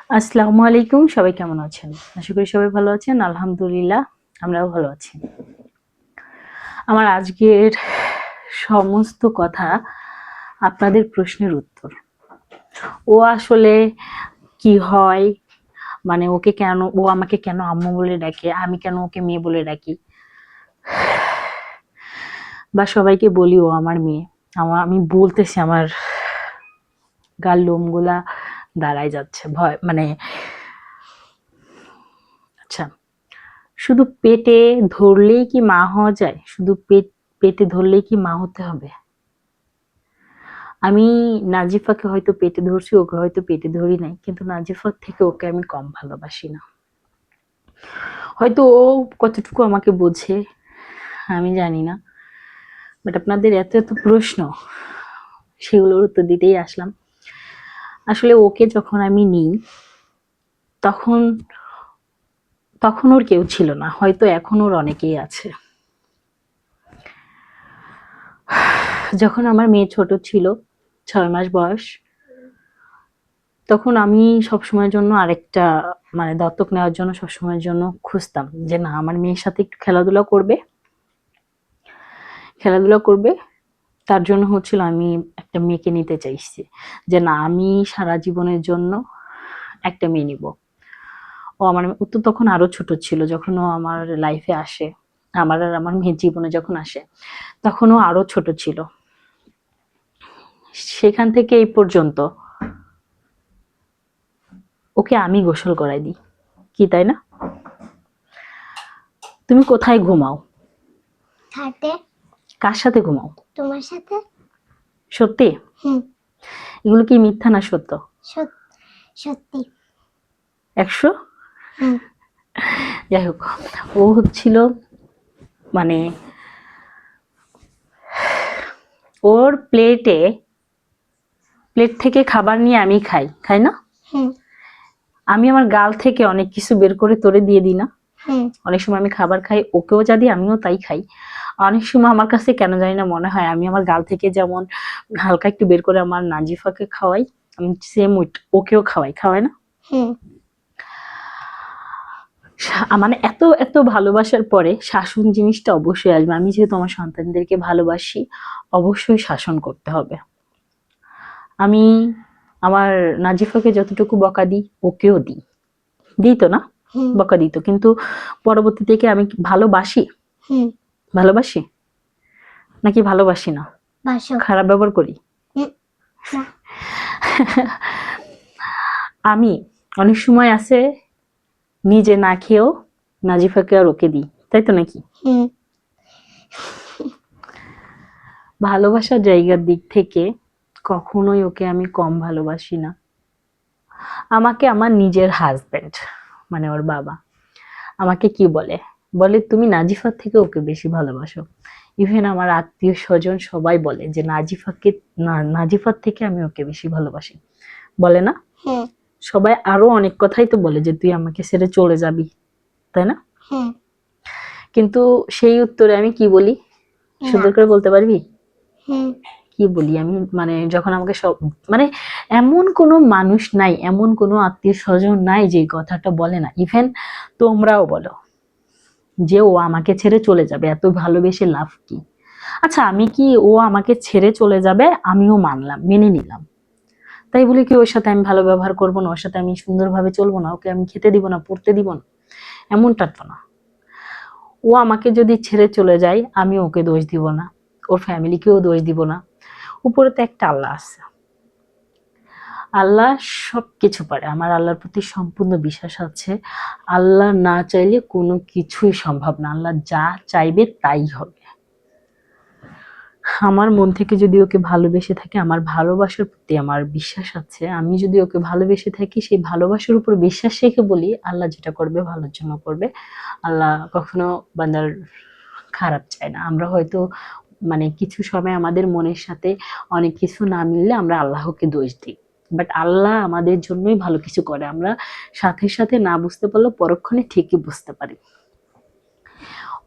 আসসালামু আলাইকুম, সবাই কেমন আছেন? আশা করি সবাই ভালো আছেন। আলহামদুলিল্লাহ, আমরাও ভালো আছি। আমার আজকের সমস্ত কথা আপনাদের প্রশ্নের উত্তর। ও আসলে কি হয়, মানে ও আমাকে কেন আম্মু বলে ডাকে, আমি কেন ওকে মেয়ে বলে ডাকি, বা সবাইকে বলি ও আমার মেয়ে। আমি বলতেছি, আমার গাল লোমগুলা দাঁড়ায় যাচ্ছে ভয়, মানে আচ্ছা, শুধু পেটে ধরলেই কি মা হওয়া যায়? শুধু পেটে ধরলেই কি মা হতে হবে? আমি নাজিফাকে হয়তো পেটে ধরছি, ওকে হয়তো পেটে ধরি নাই, কিন্তু নাজিফার থেকে ওকে আমি কম ভালোবাসি না। হয়তো ও কতটুকু আমাকে বোঝে আমি জানি না, বাট আপনাদের এত এত প্রশ্ন, সেগুলোর উত্তর দিতেই আসলাম। আসলে ওকে যখন আমি নিই, তখন তখন ওর কেউ ছিল না, হয়তো এখন ওর অনেকেই আছে। যখন আমার মেয়ে ছোট ছিল, 6 মাস বয়স, তখন আমি সবসময়ের জন্য আরেকটা, মানে দত্তক নেওয়ার জন্য সবসময়ের জন্য খুঁজতাম যে না, আমার মেয়ের সাথে একটু খেলাধুলা করবে। তার জন্য হচ্ছিল আমি একটা মেয়েকে নিতে চাইছি, যে না, আমি সারা জীবনের জন্য একটা মেয়ে নিব। ও তো তখন আরো ছোট ছিল যখন ও আমার লাইফে আসে, আমার মেয়ের জীবনে যখন আসে, তখন ও আরো ছোট ছিল। সেখান থেকে এই পর্যন্ত ওকে আমি গোসল করাই দিই, কি তাই না? তুমি কোথায় ঘুমাও? খাটে। কার সাথে ঘুমাও? তোমার সাথে। সত্যি? হুম। এগুলো কি মিথ্যা না সত্য? সত্যি। 100? হুম। যাই হোক, ও হচ্ছিল, মানে ওর প্লেট থেকে খাবার নিয়ে আমি খাই না? হুম। আমি আমার গাল থেকে অনেক কিছু বের করে তোরে দিয়ে দিই না? হুম। অনেক সময় আমি খাবার খাই, ওকেও যা দিই আমিও তাই খাই। অনেক সময় আমার কাছে কেন জানি না মনে হয় আমি আমার গাল থেকে যেমন হালকা একটু বের করে আমার নাজিফাকে খাওয়াই, আমি সেম ওকেও খাওয়াই না? হুম। মানে এত এত ভালোবাসার পরে শাসন জিনিসটা অবশ্যই আসবে। আমি যেহেতু আমার সন্তানদেরকে ভালোবাসি, অবশ্যই শাসন করতে হবে। আমি আমার নাজিফাকে যতটুকু বকা দিই, ওকেও দিই তো না? বকা দিত, কিন্তু পরবর্তী থেকে আমি ভালোবাসি, ভালোবাসি নাকি ভালোবাসি না? খারাপ ব্যবহার করি? আমি অনেক সময় আছে নিজে না খেয়েও নাজিফাকে আর ওকে দিই, তাই তো নাকি? ভালোবাসার জায়গার দিক থেকে কখনোই ওকে আমি কম ভালোবাসি না। আমাকে আমার নিজের হাজবেন্ড, মানে ওর বাবা, আমাকে কি বলে তুমি নাজিফার থেকে ওকে বেশি ভালোবাসো। ইভেন আমার আত্মীয় স্বজন সবাই বলে যে নাজিফার থেকে আমি ওকে বেশি ভালোবাসি, বলে না? সবাই আরো অনেক কথাই তো বলে যে তুই আমাকে ছেড়ে চলে যাবি, তাই না? কিন্তু সেই উত্তরে আমি কি বলি, সুন্দর করে বলতে পারবি? কি বলি আমি, মানে যখন আমাকে সব, মানে এমন কোনো মানুষ নাই, এমন কোনো আত্মীয় স্বজন নাই যে কথাটা বলে না। ইভেন তোমরাও বলো যে ও আমাকে ছেড়ে চলে যাবে, এত ভালোবেসে লাভ কি? আচ্ছা, আমি কি ও আমাকে ছেড়ে চলে যাবে আমিও মানলাম, মেনে নিলাম, তাই বলে কি ওর সাথে আমি ভালো ব্যবহার করবো না, ওর সাথে আমি সুন্দরভাবে চলবো না, ওকে আমি খেতে দিব না, পড়তে দিব না? এমনটা তো না। ও আমাকে যদি ছেড়ে চলে যায় আমি ওকে দোষ দিব না, ওর ফ্যামিলিকেও দোষ দিব না। উপরে তো একটা আল্লাহ আছে, আল্লাহ সবকিছু পারে। আমার আল্লাহর প্রতি সম্পূর্ণ বিশ্বাস আছে। আল্লাহ না চাইলে কোনো কিছুই সম্ভব না, আল্লাহ যা চাইবে তাই হবে। আমার মন থেকে যদি ওকে ভালোবেসে থাকে, আমার ভালোবাসার প্রতি আমার বিশ্বাস আছে, আমি যদি ওকে ভালোবেসে থাকি, সেই ভালোবাসার উপর বিশ্বাস রেখে বলি আল্লাহ যেটা করবে ভালোর জন্য করবে। আল্লাহ কখনো বান্দার খারাপ চায় না। আমরা হয়তো মানে কিছু সময় আমাদের মনের সাথে অনেক কিছু না মিললে আমরা আল্লাহকে দোষ দিই, বাট আল্লাহ আমাদের জন্যই ভালো কিছু করে। আমরা সাথে সাথে না বুঝতে পারলেও পরক্ষণে ঠিকই বুঝতে পারি।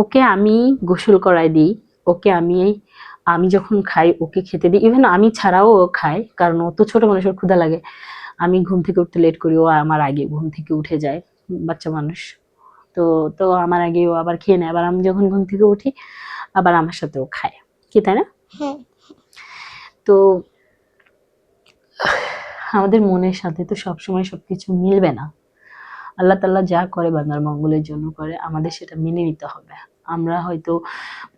ওকে আমি গোসল করাই দিই, ওকে আমি যখন খাই ওকে খেতে দিই, ইভেন আমি ছাড়াও ও খায়, কারণ ও তো ছোট মানুষের ক্ষুধা লাগে। আমি ঘুম থেকে উঠতে লেট করি, ও আমার আগে ঘুম থেকে উঠে যায়, বাচ্চা মানুষ। তো তো আমার আগে ও আবার খেয়ে নেয়, আবার আমি যখন ঘুম থেকে উঠি আবার আমার সাথেও খায়, কি তাই না? হ্যাঁ তো আমাদের মনের সাথে তো সবসময় সবকিছু মিলবে না। আল্লাহ তাআলা যা করে বান্দার মঙ্গলের জন্য করে, আমাদের সেটা মেনে নিতে হবে। আমরা হয়তো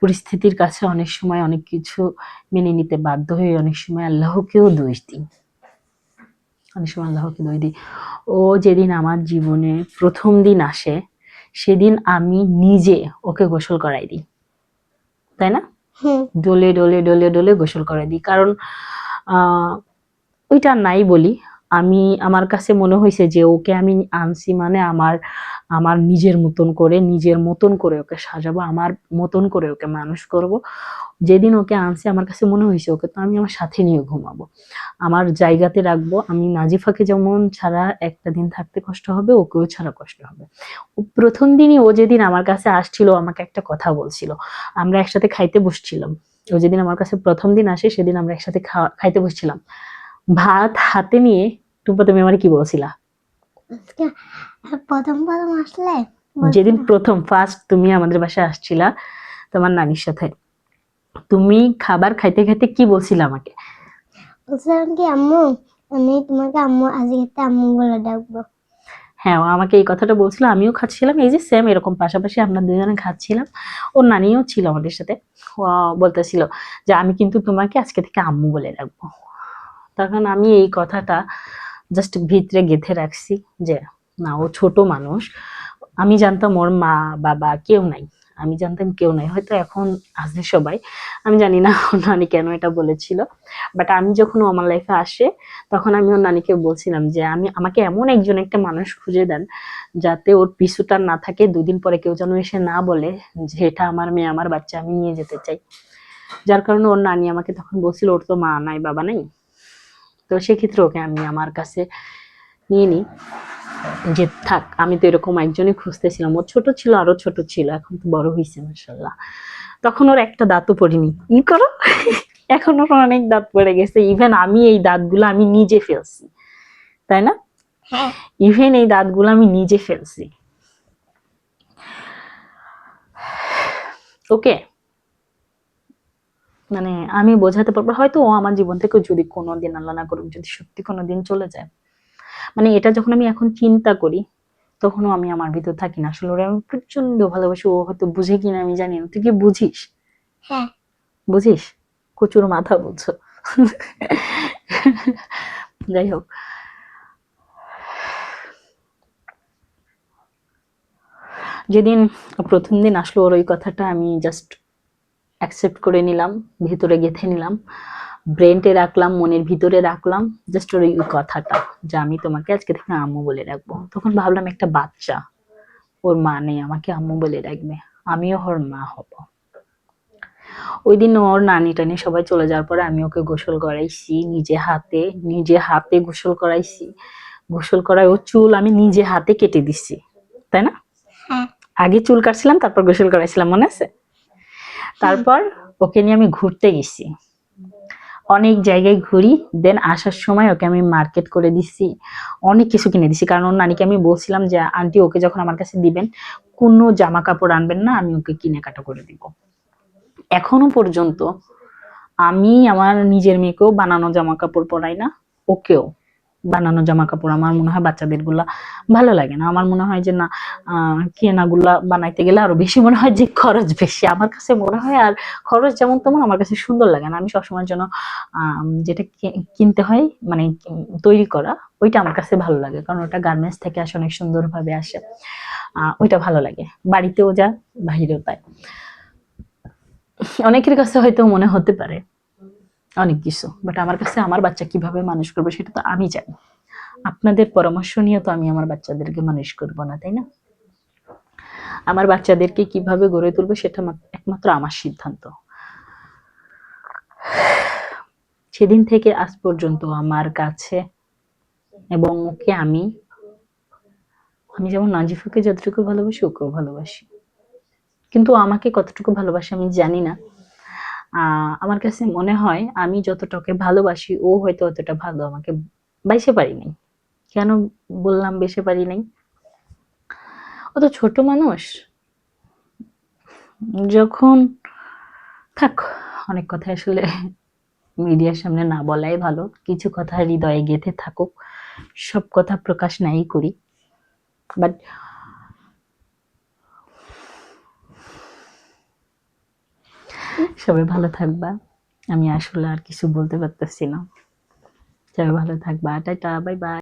পরিস্থিতির কাছে অনেক সময় অনেক কিছু মেনে নিতে বাধ্য হই, অনেক সময় আল্লাহকেও দোষ দিই, অনেক সময় আল্লাহকে দোষ দিই। ও যেদিন আমার জীবনে প্রথম দিন আসে, সেদিন আমি নিজে ওকে গোসল করাই দিই, তাই না? হুম ডলে ডলে ডলে ডলে গোসল করাই দিই, কারণ আহ ওইটা নাই বলি, আমি আমার কাছে মনে হয়েছে যে ওকে আমি আনছি মানে আমার আমার নিজের মতন করে ওকে সাজাবো, আমার মতন করে ওকে মানুষ করব। যেদিন ওকে আনছি আমার কাছে মনে হয়েছে ওকে তো আমি আমার সাথে নিয়ে ঘুমাবো, আমার জায়গাতে রাখবো। আমি নাজিফাকে যেমন ছাড়া একটা দিন থাকতে কষ্ট হবে, ওকেও ছাড়া কষ্ট হবে। ও প্রথম দিনই ও যেদিন আমার কাছে আসছিল আমাকে একটা কথা বলছিল, আমরা একসাথে খাইতে বসছিলাম। ও যেদিন আমার কাছে প্রথম দিন আসে সেদিন আমরা একসাথে খাইতে বসছিলাম, ভাত হাতে নিয়ে। টুম্পা, তুমি আমার কি বলছিলা? আজকে প্রথম প্রথম আসলে যেদিন বলছিলাম প্রথম ফার্স্ট তুমি আমাদের বাসায় আসছিলা তোমার নানির সাথে, তুমি খাবার খাইতে খাইতে কি বলছিলে আমাকে? বলছিলাম কি আম্মু, আমি তোমাকে আম্মু আজকে আম্মু বলে ডাকবো। হ্যাঁ, ও আমাকে এই কথাটা বলছিল, আমিও খাচ্ছিলাম, এই যে সেম এরকম পাশাপাশি আমরা দুজনে খাচ্ছিলাম। ওর নানিও ছিল আমাদের সাথে। ও বলতেছিল যে আমি কিন্তু তোমাকে আজকে থেকে আম্মু বলে রাখবো। তখন আমি এই কথাটা জাস্ট ভিতরে গেঁথে রাখছি যে না, ও ছোট মানুষ। আমি জানতাম ওর মা বাবা কেউ নাই, আমি জানতাম কেউ নাই, হয়তো এখন আছে সবাই, আমি জানি না ওর নানি কেন এটা বলেছিল। বাট আমি যখন ও আমার লাইফে আসে তখন আমি ওর নানিকে বলছিলাম যে আমাকে এমন একজন একটা মানুষ খুঁজে দেন যাতে ওর পিছুটা না থাকে, দুদিন পরে কেউ যেন এসে না বলে যে এটা আমার মেয়ে, আমার বাচ্চা, আমি নিয়ে যেতে চাই। যার কারণে ওর নানি আমাকে তখন বলছিল ওর তো মা নাই বাবা নাই, তো সেক্ষেত্রে ওকে আমি আমার কাছে নিয়ে নিই, যে থাক, আমি তো এরকম একজনই খুঁজতেছিলাম। ও ছোট ছিল, আরো ছোট ছিল, এখন তো বড় হয়েছে মাশাআল্লাহ। তখন ওর একটা দাঁতও পড়েনি, ই করো এখন ওর অনেক দাঁত পড়ে গেছে, ইভেন আমি এই দাঁতগুলো আমি নিজে ফেলছি, তাই না? হ্যাঁ ইভেন এই দাঁতগুলো আমি নিজে ফেলছি। ওকে মানে আমি বোঝাতে পারবো, হয়তো ও আমার জীবন থেকে যদি কোনোদিন আল্লাহ না করুক যদি সত্যি কোনোদিন চলে যায়, মানে এটা যখন আমি এখন চিন্তা করি তখনও আমি আমার ভিতর থাকি না, আসলে ওরা আমি প্রচন্ড ভালোবাসি। ও হয়তো বুঝে কিনা আমি জানি না, তুই কি বুঝিস? হ্যাঁ বুঝিস? কচুর মাথা বলছো। যাই হোক, যেদিন প্রথম দিন আসলো ওর ওই কথাটা আমি জাস্ট অ্যাকসেপ্ট করে নিলাম, ভিতরে গেঁথে নিলাম, ব্রেনটে রাখলাম, মনের ভিতরে রাখলাম, জাস্ট ওর ওই কথাটা যে আমি তোমাকে আজকে থেকে আম্মু বলে রাখবো। তখন ভাবলাম একটা বাচ্চা, ওর মা নেই, আমাকে আম্মু বলে রাখবে, আমিও ওর মা হব। ওই দিন ওর নানি টানি সবাই চলে যাওয়ার পরে আমি ওকে গোসল করাইছি নিজে হাতে গোসল করাইছি। গোসল করায় ওর চুল আমি নিজে হাতে কেটে দিচ্ছি, তাই না? হ্যাঁ আগে চুল কাটছিলাম তারপর গোসল করাইছিলাম, মনে আছে? তারপর ওকে নিয়ে আমি ঘুরতে গেছি, অনেক জায়গায় ঘুরি, দেন আসার সময় ওকে আমি মার্কেট করে দিছি, অনেক কিছু কিনে দিছি। কারণ ওর নানিকে আমি বলছিলাম যে আন্টি ওকে যখন আমার কাছে দিবেন কোনো জামা কাপড় আনবেন না, আমি ওকে কিনে কাটা করে দিব। এখনো পর্যন্ত আমি আমার নিজের মেয়েকেও বানানো জামা কাপড় পরাই না, ওকেও বানানো জামা কাপড় আমার মনে হয় বাচ্চাদের গুলা ভালো লাগে না। আমার মনে হয় যে না, কেনাগুলা বানাইতে গেলে আরো বেশি মনে হয় যে খরচ বেশি আমার কাছে মনে হয়, আর খরচ যেমন তেমন আমার কাছে সুন্দর লাগে না। আমি সবসময় যেন যেটা কিনতে হয় মানে তৈরি করা, ওইটা আমার কাছে ভালো লাগে, কারণ ওটা গার্মেন্টস থেকে আসে, অনেক সুন্দর ভাবে আসে। ওইটা ভালো লাগে, বাড়িতেও যা বাহিরেও তাই। অনেকের কাছে হয়তো মনে হতে পারে অনেক কিছু, বাট আমার কাছে আমার বাচ্চা কিভাবে মানুষ করবো সেটা তো আমি জানি। আপনাদের পরামর্শ নিয়ে তো আমি আমার বাচ্চাদেরকে মানুষ করব না, তাই না? আমার বাচ্চাদেরকে কিভাবে গড়ে তুলবো সেটা একমাত্র আমার সিদ্ধান্ত। সেদিন থেকে আজ পর্যন্ত আমার কাছে এবং ওকে আমি আমি যেমন নাজিফাকে যতটুকু ভালোবাসি ওকেও ভালোবাসি, কিন্তু আমাকে কতটুকু ভালোবাসে আমি জানি না। আমার কাছে মনে হয় আমি যতটাকে ভালোবাসি ও হয়তো অতটা ভালো আমাকে বাইসে পারিনি। কেন বললাম বেশি পারি নাই? ও তো ছোট মানুষ। যখন থাক, অনেক কথা আসলে মিডিয়ার সামনে না বলাই ভালো। কিছু কথা হৃদয়ে গেঁথে থাকুক, সব কথা প্রকাশ নাই করি। বাট সবাই ভালো থাকবা। আমি আসলে আর কিছু বলতে পারতেছি না। সবাই ভালো থাকবা। Tata, bye bye.